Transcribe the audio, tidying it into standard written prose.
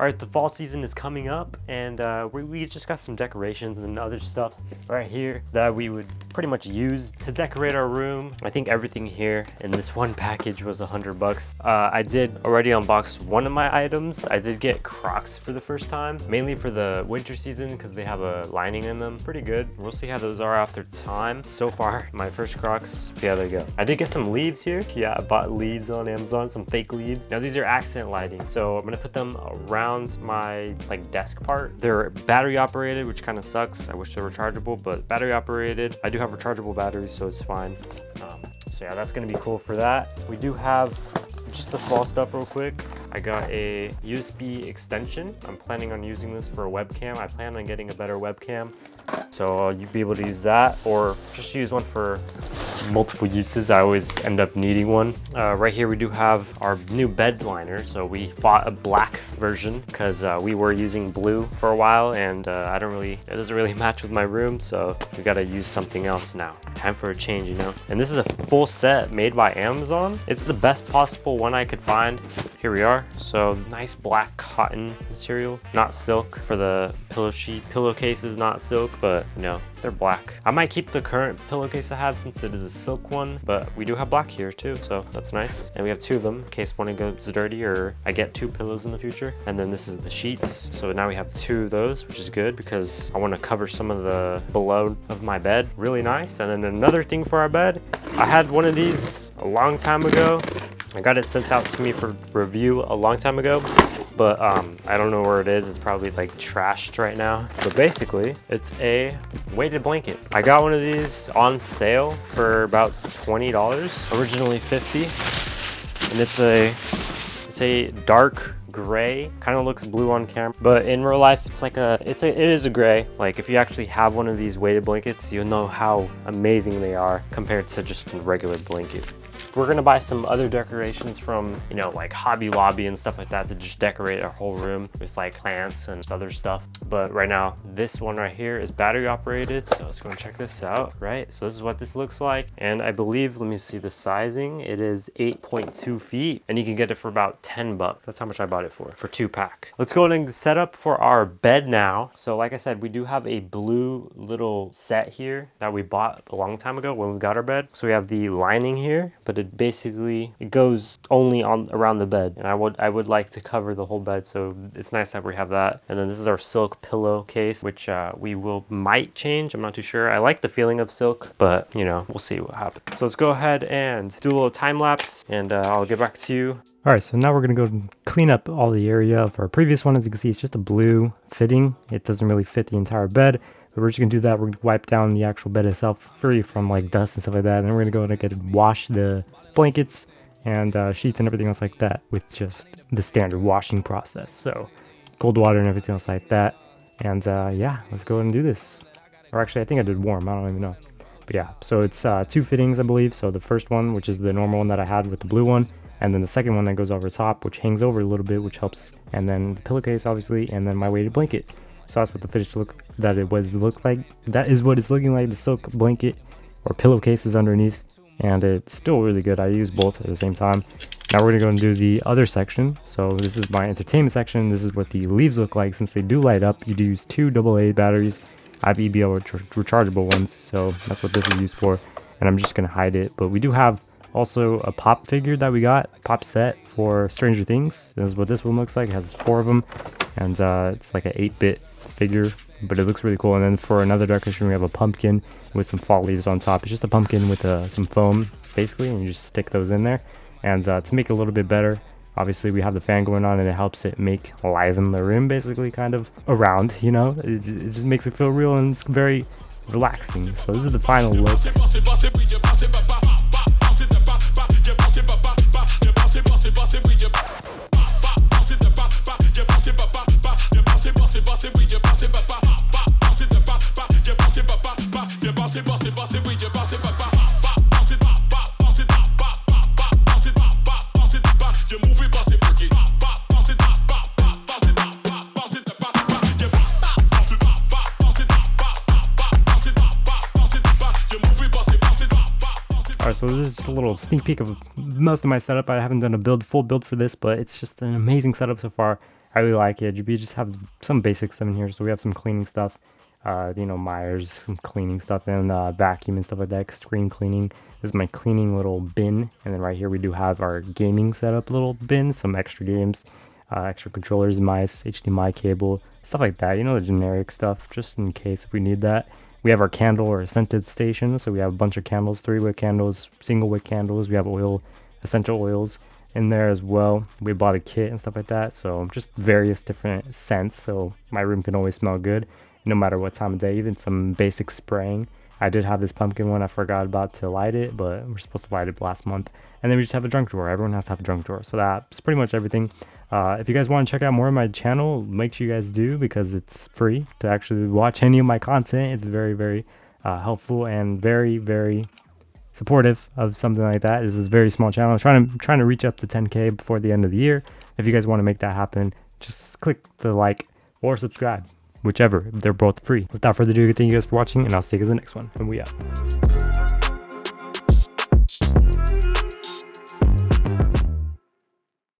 All right, the fall season is coming up, and we just got some decorations and other stuff right here that we would pretty much use to decorate our room. I think everything here in this one package was $100. I did already unbox one of my items. I did get Crocs for the first time, mainly for the winter season because they have a lining in them. Pretty good. We'll see how those are after time. So far, my first Crocs, see how they go. I did get some leaves here. Yeah, I bought leaves on Amazon, some fake leaves. Now these are accent lighting, so I'm gonna put them around my desk part. They're battery operated, which kind of sucks. I wish they were chargeable, but battery operated. I do have rechargeable batteries, so it's fine. So yeah, that's gonna be cool for that. We do have just the small stuff real quick. I got a USB extension. I'm planning on using this for a webcam. I plan on getting a better webcam, so you'll be able to use that or just use one for multiple uses. I always end up needing one. Right here we do have our new bed liner. So we bought a black version because we were using blue for a while, and it doesn't really match with my room, so we gotta use something else now. Time for a change, you know. And this is a full set made by Amazon. It's the best possible one I could find. Here we are. So nice black cotton material, not silk. For the pillowcase is not silk, but you know, they're black. I might keep the current pillowcase I have since it is a silk one, but we do have black here too, so that's nice. And we have two of them in case one goes dirty or I get two pillows in the future. And then this is the sheets. So now we have two of those, which is good because I want to cover some of the below of my bed. Really nice. And then another thing for our bed, I had one of these a long time ago. I got it sent out to me for review a long time ago, but I don't know where it is. It's probably trashed right now. But basically, it's a weighted blanket. I got one of these on sale for about $20, originally $50, and it's a dark gray. Kind of looks blue on camera, but in real life it is a gray. If you actually have one of these weighted blankets, you'll know how amazing they are compared to just a regular blanket. We're gonna buy some other decorations from, you know, Hobby Lobby and stuff like that to just decorate our whole room with plants and other stuff. But right now, this one right here is battery operated. So let's go and check this out, right? So this is what this looks like. And I believe, let me see the sizing. It is 8.2 feet and you can get it for about $10. That's how much I bought it for 2-pack. Let's go and set up for our bed now. So like I said, we do have a blue little set here that we bought a long time ago when we got our bed. So we have the lining here, but it goes only around the bed, and I would like to cover the whole bed, so it's nice that we have that. And then this is our silk pillowcase, which we might change. I'm not too sure. I like the feeling of silk, but you know, we'll see what happens. So let's go ahead and do a little time lapse, and I'll get back to you. All right, so now we're gonna go and clean up all the area of our previous one. As you can see, it's just a blue fitting. It doesn't really fit the entire bed. But we're just gonna do that. We're gonna wipe down the actual bed itself free from dust and stuff like that. And then we're gonna go and wash the blankets and sheets and everything else like that with just the standard washing process. So cold water and everything else like that. And yeah, let's go ahead and do this. Or actually, I think I did warm. I don't even know. But yeah, so it's 2 fittings, I believe. So the first one, which is the normal one that I had with the blue one, and then the second one that goes over top, which hangs over a little bit, which helps. And then the pillowcase, obviously, and then my weighted blanket. So that's what the finished look like. That is what it's looking like. The silk blanket or pillowcase is underneath, and it's still really good. I use both at the same time. Now we're gonna go and do the other section. So this is my entertainment section. This is what the leaves look like. Since they do light up, you do use 2 AA batteries. I have EBL rechargeable ones, so that's what this is used for. And I'm just gonna hide it. But we do have also a pop figure that we got, pop set for Stranger Things. This is what this one looks like. It has 4 of them, and it's like an 8-bit figure, but it looks really cool. And then for another decoration, we have a pumpkin with some fall leaves on top. It's just a pumpkin with some foam basically, and you just stick those in there. And to make it a little bit better, obviously we have the fan going on, and it helps it liven the room basically, kind of around, you know. It just makes it feel real, and it's very relaxing. So this is the final look. Alright, so this is just a little sneak peek of most of my setup. I haven't done a full build for this, but it's just an amazing setup so far. I really like it. We just have some basic stuff in here. So we have some cleaning stuff, you know, Myers, some cleaning stuff, and vacuum and stuff like that, screen cleaning. This is my cleaning little bin. And then right here we do have our gaming setup little bin, some extra games, extra controllers, mice, HDMI cable, stuff like that. You know, the generic stuff, just in case if we need that. We have our candle or scented station. So we have a bunch of candles, 3-wick candles, single wick candles. We have oil, essential oils in there as well. We bought a kit and stuff like that. So just various different scents. So my room can always smell good no matter what time of day, even some basic spraying. I did have this pumpkin one. I forgot about to light it, but we're supposed to light it last month. And then we just have a junk drawer. Everyone has to have a junk drawer. So that's pretty much everything. If you guys want to check out more of my channel, make sure you guys do, because it's free to actually watch any of my content. It's very, very helpful and very, very supportive of something like that. This is a very small channel. I'm trying to reach up to 10K before the end of the year. If you guys want to make that happen, just click the like or subscribe, whichever. They're both free. Without further ado, thank you guys for watching, and I'll see you guys in the next one. And we out.